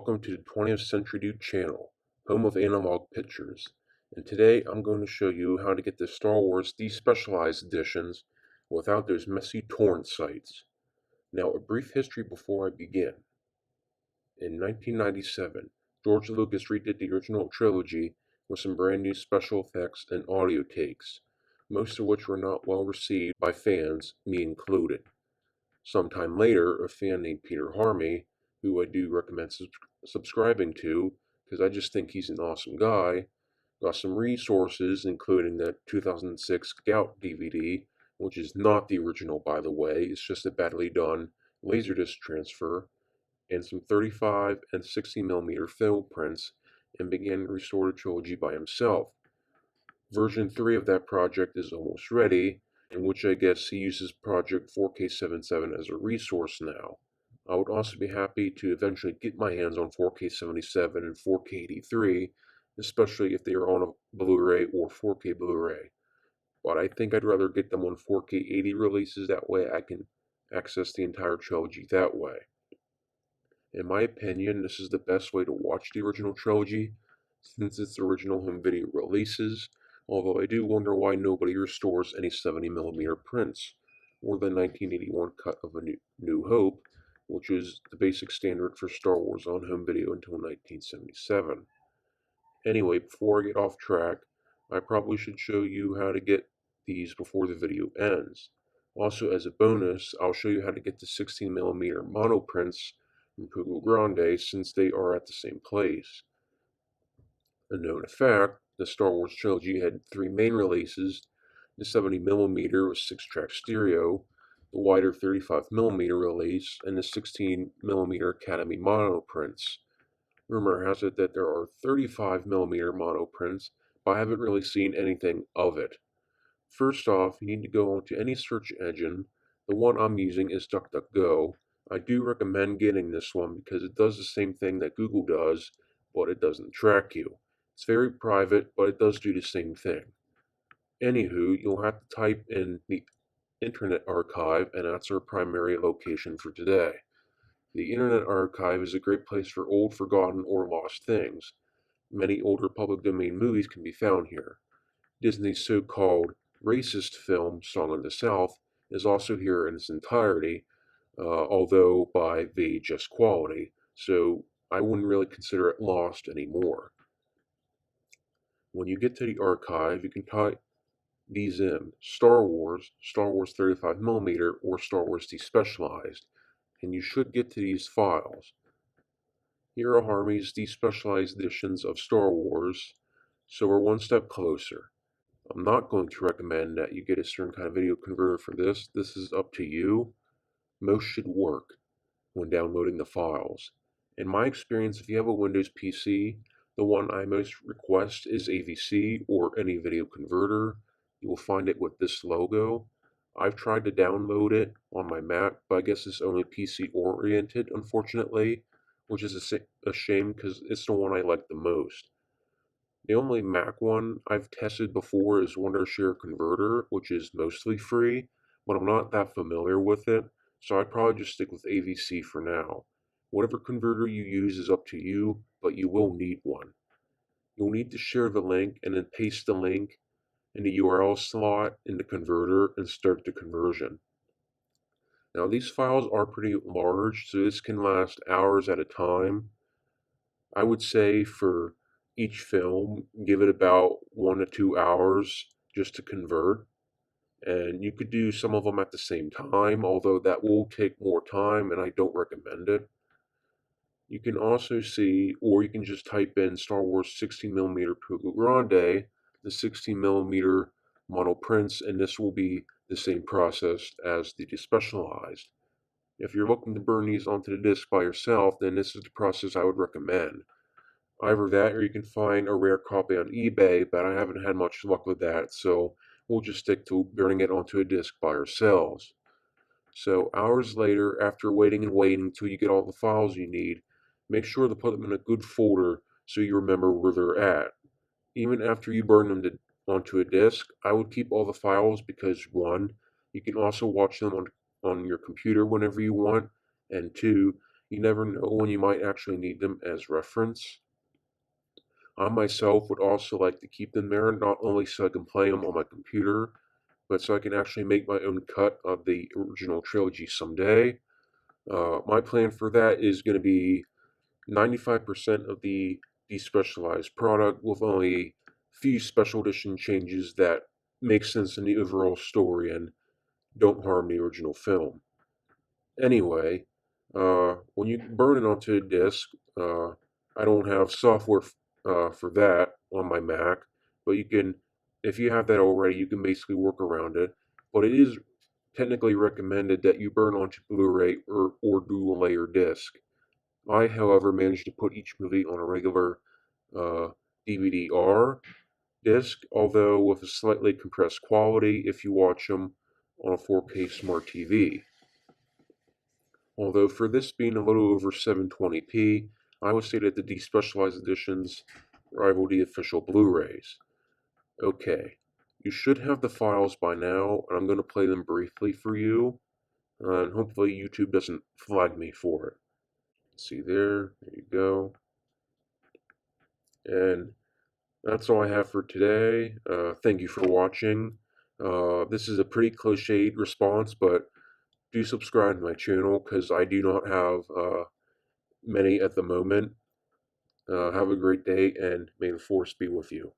welcome to the 20th Century Dude channel, home of analog pictures. And today I'm going to show you how to get the Star Wars Despecialized editions without those messy torrent sites. Now, a brief history before I begin. In 1997, George Lucas redid the original trilogy with some brand new special effects and audio takes, most of which were not well received by fans, me included. Sometime later, a fan named Peter Harmy, who I do recommend subscribing to because I just think he's an awesome guy, got some resources, including that 2006 Gout DVD, which is not the original, by the way. It's just a badly done Laserdisc transfer, and some 35 and 60mm film prints, and began to restore the trilogy by himself. Version 3 of that project is almost ready, in which I guess he uses Project 4K77 as a resource now. I would also be happy to eventually get my hands on 4K77 and 4K83, especially if they are on a Blu-ray or 4K Blu-ray. But I think I'd rather get them on 4K80 releases, that way I can access the entire trilogy that way. In my opinion, this is the best way to watch the original trilogy, since it's original home video releases, although I do wonder why nobody restores any 70mm prints, or the 1981 cut of A New Hope, which is the basic standard for Star Wars on home video until 1977. Anyway, before I get off track, I probably should show you how to get these before the video ends. Also, as a bonus, I'll show you how to get the 16mm mono prints from Pugo Grande, since they are at the same place. A known fact, the Star Wars trilogy had 3 main releases: the 70mm with 6-track stereo, the wider 35mm release, and the 16mm Academy mono prints. Rumor has it that there are 35mm mono prints, but I haven't really seen anything of it. First off, you need to go onto any search engine. The one I'm using is DuckDuckGo. I do recommend getting this one because it does the same thing that Google does, but it doesn't track you. It's very private, but it does do the same thing. Anywho, you'll have to type in the Internet Archive, and that's our primary location for today. The Internet Archive is a great place for old, forgotten, or lost things. Many older public domain movies can be found here. Disney's so-called racist film, Song of the South, is also here in its entirety, although by VHS quality, so I wouldn't really consider it lost anymore. When you get to the archive, you can type these in: Star Wars 35mm, or Star Wars Despecialized, and you should get to these files. Here are Harmy's Despecialized editions of Star Wars, so we're one step closer. I'm not going to recommend that you get a certain kind of video converter for this. This is up to you. Most should work when downloading the files. In my experience, if you have a Windows PC, the one I most request is AVC or any video converter. You will find it with this logo. I've tried to download it on my Mac, but I guess it's only PC oriented, unfortunately, which is a shame because it's the one I like the most. The only Mac one I've tested before is Wondershare Converter, which is mostly free, but I'm not that familiar with it, so I'd probably just stick with AVC for now. Whatever converter you use is up to you, but you will need one. You'll need to share the link and then paste the link in the URL slot in the converter and start the conversion. Now, these files are pretty large, so this can last hours at a time. I would say for each film, give it about 1 to 2 hours just to convert. And you could do some of them at the same time, although that will take more time and I don't recommend it. You can also see, or you can just type in Star Wars 16mm Pugo Grande, the 16mm mono prints, and this will be the same process as the Despecialized. If you're looking to burn these onto the disc by yourself, then this is the process I would recommend. Either that, or you can find a rare copy on eBay, but I haven't had much luck with that, so we'll just stick to burning it onto a disc by ourselves. So hours later, after waiting and waiting until you get all the files you need, make sure to put them in a good folder so you remember where they're at. Even after you burn them onto a disc, I would keep all the files because 1, you can also watch them on your computer whenever you want, and 2, You never know when you might actually need them as reference. I myself would also like to keep them there, not only so I can play them on my computer, but so I can actually make my own cut of the original trilogy someday. My plan for that is going to be 95% of the despecialized product with only a few special edition changes that make sense in the overall story and don't harm the original film. Anyway, when you burn it onto a disk, I don't have software for that on my Mac, but you can, if you have that already, you can basically work around it. But it is technically recommended that you burn onto Blu-ray or dual layer disc. I, however, managed to put each movie on a regular uh, DVD-R disc, although with a slightly compressed quality if you watch them on a 4K smart TV. Although for this being a little over 720p, I would say that the despecialized editions rival the official Blu-rays. Okay, you should have the files by now, and I'm going to play them briefly for you, and hopefully YouTube doesn't flag me for it. See there you go. And that's all I have for today. Thank you for watching. This is a pretty cliched response, but do subscribe to my channel because I do not have many at the moment. Have a great day, and may the force be with you.